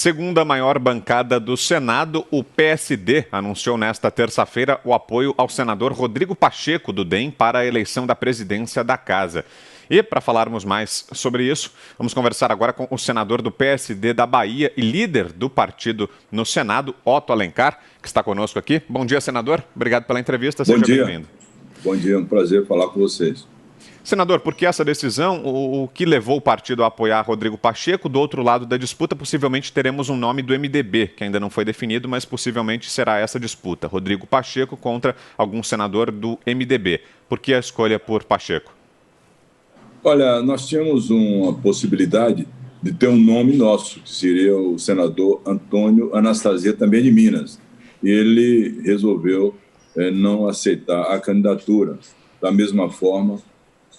Segunda maior bancada do Senado, o PSD anunciou nesta terça-feira o apoio ao senador Rodrigo Pacheco, do DEM, para a eleição da presidência da Casa. E, para falarmos mais sobre isso, vamos conversar agora com o senador do PSD da Bahia e líder do partido no Senado, Otto Alencar, que está conosco aqui. Bom dia, senador. Obrigado pela entrevista. Seja bem-vindo. Bom dia, é um prazer falar com vocês. Senador, por que essa decisão? O que levou o partido a apoiar Rodrigo Pacheco? Do outro lado da disputa, possivelmente teremos um nome do MDB, que ainda não foi definido, mas possivelmente será essa disputa. Rodrigo Pacheco contra algum senador do MDB. Por que a escolha por Pacheco? Olha, nós tínhamos uma possibilidade de ter um nome nosso, que seria o senador Antônio Anastasia, também de Minas. E ele resolveu não aceitar a candidatura. Da mesma forma,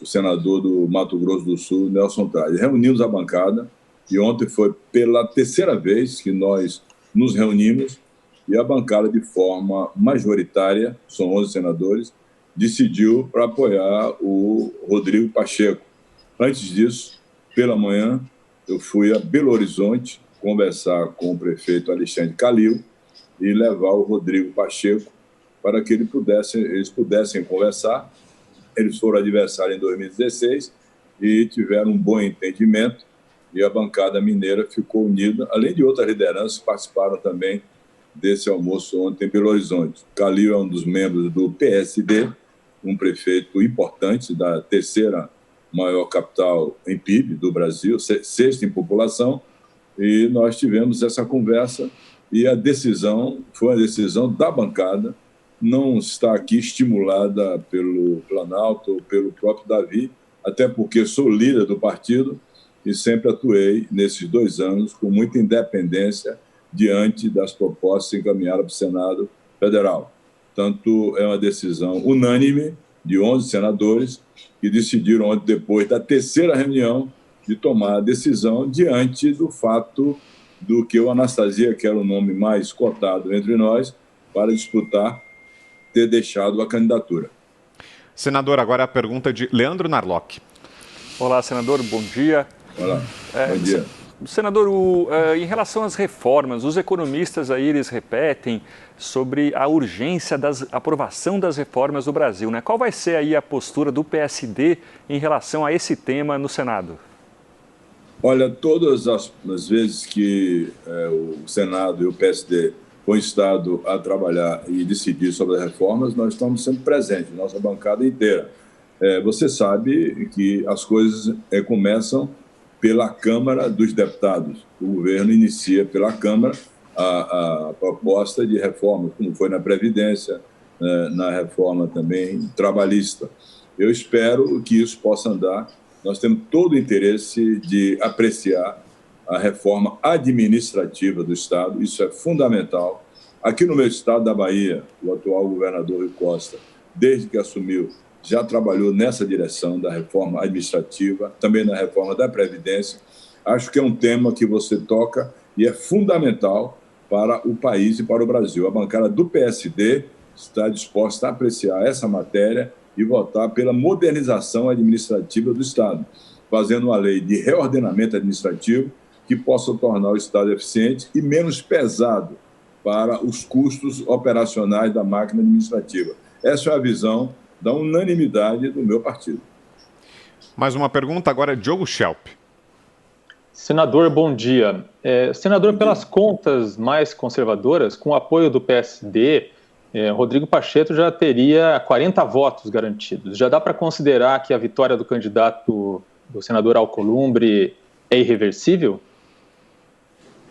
o senador do Mato Grosso do Sul, Nelson Trades. Reunimos a bancada e ontem foi pela terceira vez que nós nos reunimos e a bancada, de forma majoritária, são 11 senadores, decidiu para apoiar o Rodrigo Pacheco. Antes disso, pela manhã, eu fui a Belo Horizonte conversar com o prefeito Alexandre Calil e levar o Rodrigo Pacheco para que eles pudessem conversar. Eles foram adversários em 2016 e tiveram um bom entendimento e a bancada mineira ficou unida, além de outras lideranças que participaram também desse almoço ontem em Belo Horizonte. Calil é um dos membros do PSD, um prefeito importante da terceira maior capital em PIB do Brasil, sexta em população, e nós tivemos essa conversa e a decisão foi a decisão da bancada, não está aqui estimulada pelo Planalto ou pelo próprio Davi, até porque sou líder do partido e sempre atuei nesses 2 anos com muita independência diante das propostas encaminhadas para o Senado Federal. Tanto é uma decisão unânime de 11 senadores que decidiram ontem, depois da terceira reunião, de tomar a decisão diante do fato do que o Anastasia, que era o nome mais cotado entre nós, para disputar, ter deixado a candidatura. Senador, agora a pergunta de Leandro Narlock. Olá, senador, bom dia. Olá, bom dia. Senador, em relação às reformas, os economistas aí eles repetem sobre a urgência da aprovação das reformas no Brasil, né? Qual vai ser aí a postura do PSD em relação a esse tema no Senado? Olha, todas as vezes que o Senado e o PSD foi instado a trabalhar e decidir sobre as reformas, nós estamos sempre presentes, nossa bancada inteira. Você sabe que as coisas começam pela Câmara dos Deputados. O governo inicia pela Câmara a proposta de reforma, como foi na Previdência, na reforma também trabalhista. Eu espero que isso possa andar. Nós temos todo o interesse de apreciar a reforma administrativa do Estado, isso é fundamental. Aqui no meu estado da Bahia, o atual governador Rui Costa, desde que assumiu, já trabalhou nessa direção da reforma administrativa, também na reforma da Previdência. Acho que é um tema que você toca e é fundamental para o país e para o Brasil. A bancada do PSD está disposta a apreciar essa matéria e votar pela modernização administrativa do Estado, fazendo uma lei de reordenamento administrativo que possa tornar o Estado eficiente e menos pesado para os custos operacionais da máquina administrativa. Essa é a visão da unanimidade do meu partido. Mais uma pergunta agora é Diogo Schelp. Senador, bom dia. Senador, pelas contas mais conservadoras, com o apoio do PSD, Rodrigo Pacheco já teria 40 votos garantidos. Já dá para considerar que a vitória do candidato do senador Alcolumbre é irreversível?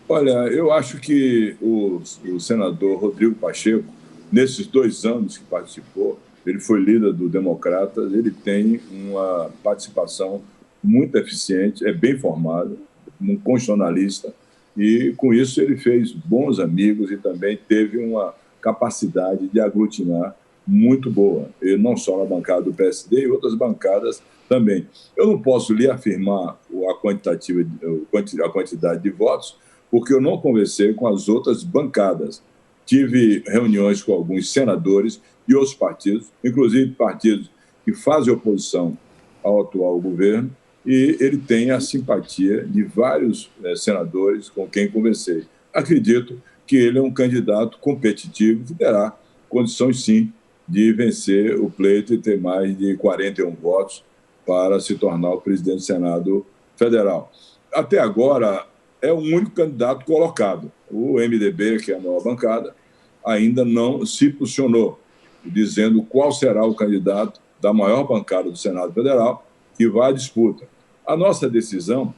Olha, eu acho que o senador Rodrigo Pacheco, nesses 2 anos que participou, ele foi líder do Democratas, ele tem uma participação muito eficiente, é bem formado, um constitucionalista, e com isso ele fez bons amigos e também teve uma capacidade de aglutinar muito boa, e não só na bancada do PSD e outras bancadas também. Eu não posso lhe afirmar a quantidade de votos, porque eu não conversei com as outras bancadas. Tive reuniões com alguns senadores de outros partidos, inclusive partidos que fazem oposição ao atual governo, e ele tem a simpatia de vários senadores com quem conversei. Acredito que ele é um candidato competitivo que terá condições, sim, de vencer o pleito e ter mais de 41 votos para se tornar o presidente do Senado Federal. Até agora, é o único candidato colocado. O MDB, que é a maior bancada, ainda não se posicionou, dizendo qual será o candidato da maior bancada do Senado Federal que vai à disputa. A nossa decisão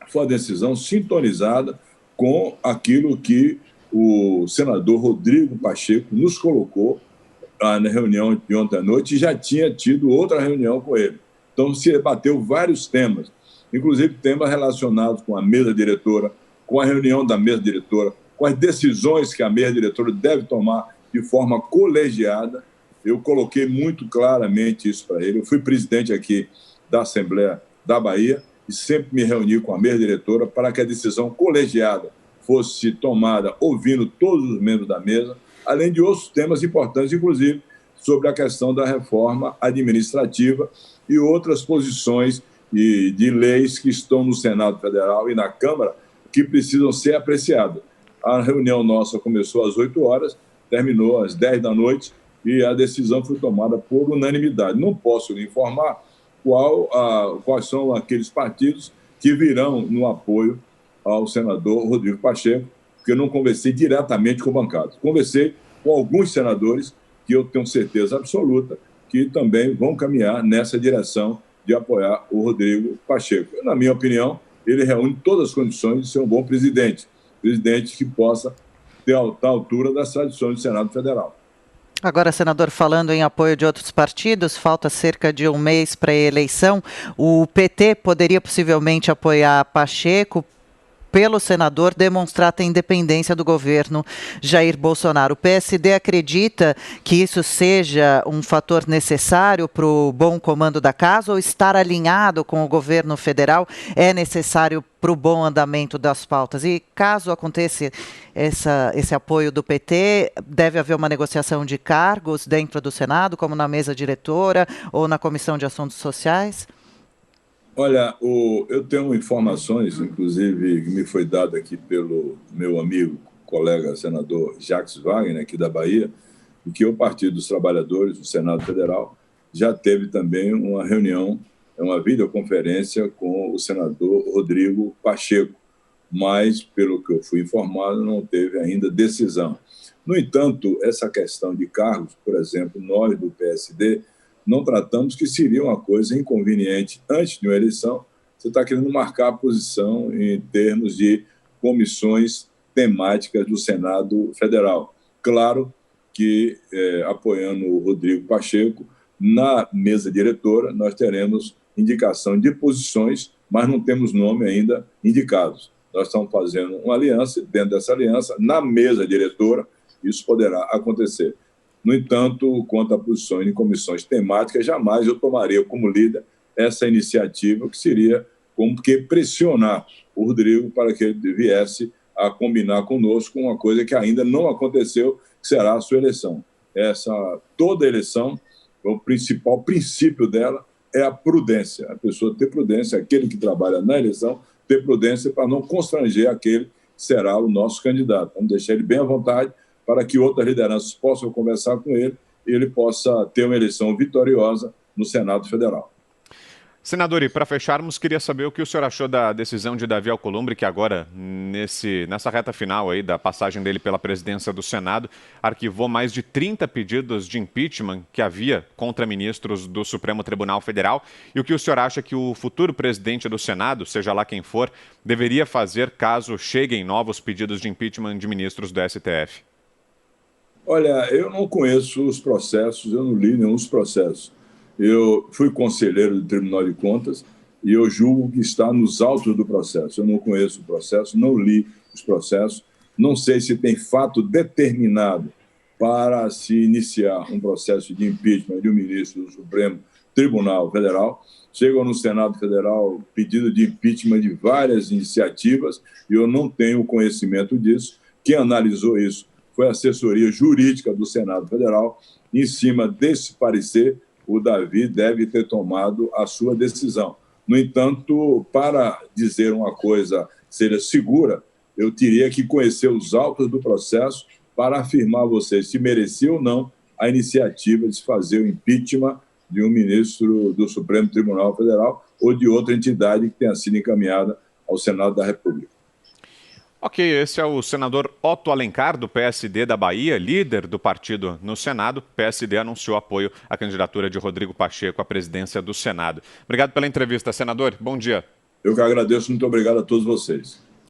foi uma decisão sintonizada com aquilo que o senador Rodrigo Pacheco nos colocou na reunião de ontem à noite, e já tinha tido outra reunião com ele. Então, se debateu vários temas, inclusive temas relacionados com a mesa diretora, com a reunião da mesa diretora, com as decisões que a mesa diretora deve tomar de forma colegiada. Eu coloquei muito claramente isso para ele. Eu fui presidente aqui da Assembleia da Bahia e sempre me reuni com a mesa diretora para que a decisão colegiada fosse tomada ouvindo todos os membros da mesa, além de outros temas importantes, inclusive sobre a questão da reforma administrativa e outras posições de leis que estão no Senado Federal e na Câmara que precisam ser apreciadas. A reunião nossa começou às 8 horas, terminou às 10 da noite e a decisão foi tomada por unanimidade. Não posso lhe informar quais são aqueles partidos que virão no apoio ao senador Rodrigo Pacheco, porque eu não conversei diretamente com bancadas. Conversei com alguns senadores que eu tenho certeza absoluta que também vão caminhar nessa direção de apoiar o Rodrigo Pacheco. Na minha opinião, ele reúne todas as condições de ser um bom presidente que possa ter a altura das tradições do Senado Federal. Agora, senador, falando em apoio de outros partidos, falta cerca de um mês para a eleição. O PT poderia possivelmente apoiar Pacheco pelo senador demonstrar a independência do governo Jair Bolsonaro. O PSD acredita que isso seja um fator necessário para o bom comando da casa, ou estar alinhado com o governo federal é necessário para o bom andamento das pautas? E caso aconteça esse apoio do PT, deve haver uma negociação de cargos dentro do Senado, como na mesa diretora ou na Comissão de Assuntos Sociais? Olha, eu tenho informações, inclusive, que me foi dado aqui pelo meu amigo, colega senador Jacques Wagner, aqui da Bahia, e que o Partido dos Trabalhadores, do Senado Federal, já teve também uma reunião, uma videoconferência com o senador Rodrigo Pacheco, mas, pelo que eu fui informado, não teve ainda decisão. No entanto, essa questão de cargos, por exemplo, nós do PSD, não tratamos que seria uma coisa inconveniente antes de uma eleição. Você está querendo marcar a posição em termos de comissões temáticas do Senado Federal. Claro que, apoiando o Rodrigo Pacheco, na mesa diretora nós teremos indicação de posições, mas não temos nome ainda indicados. Nós estamos fazendo uma aliança, dentro dessa aliança, na mesa diretora, isso poderá acontecer. No entanto, quanto a posições em comissões temáticas, jamais eu tomaria como líder essa iniciativa, que seria como que pressionar o Rodrigo para que ele viesse a combinar conosco uma coisa que ainda não aconteceu, que será a sua eleição. Toda eleição, o principal princípio dela é a prudência. A pessoa ter prudência, aquele que trabalha na eleição, ter prudência para não constranger aquele que será o nosso candidato. Vamos deixar ele bem à vontade, para que outras lideranças possam conversar com ele e ele possa ter uma eleição vitoriosa no Senado Federal. Senador, e para fecharmos, queria saber o que o senhor achou da decisão de Davi Alcolumbre, que agora, nessa reta final aí da passagem dele pela presidência do Senado, arquivou mais de 30 pedidos de impeachment que havia contra ministros do Supremo Tribunal Federal, e o que o senhor acha que o futuro presidente do Senado, seja lá quem for, deveria fazer caso cheguem novos pedidos de impeachment de ministros do STF? Olha, eu não conheço os processos, eu não li nenhum dos processos. Eu fui conselheiro do Tribunal de Contas e eu julgo que está nos autos do processo. Eu não conheço o processo, não li os processos, não sei se tem fato determinado para se iniciar um processo de impeachment de um ministro do Supremo Tribunal Federal. Chegam no Senado Federal pedido de impeachment de várias iniciativas e eu não tenho conhecimento disso. Quem analisou isso foi a assessoria jurídica do Senado Federal. Em cima desse parecer, o Davi deve ter tomado a sua decisão. No entanto, para dizer uma coisa que seja segura, eu teria que conhecer os autos do processo para afirmar a vocês se merecia ou não a iniciativa de se fazer o impeachment de um ministro do Supremo Tribunal Federal ou de outra entidade que tenha sido encaminhada ao Senado da República. Ok, esse é o senador Otto Alencar, do PSD da Bahia, líder do partido no Senado. O PSD anunciou apoio à candidatura de Rodrigo Pacheco à presidência do Senado. Obrigado pela entrevista, senador. Bom dia. Eu que agradeço. Muito obrigado a todos vocês.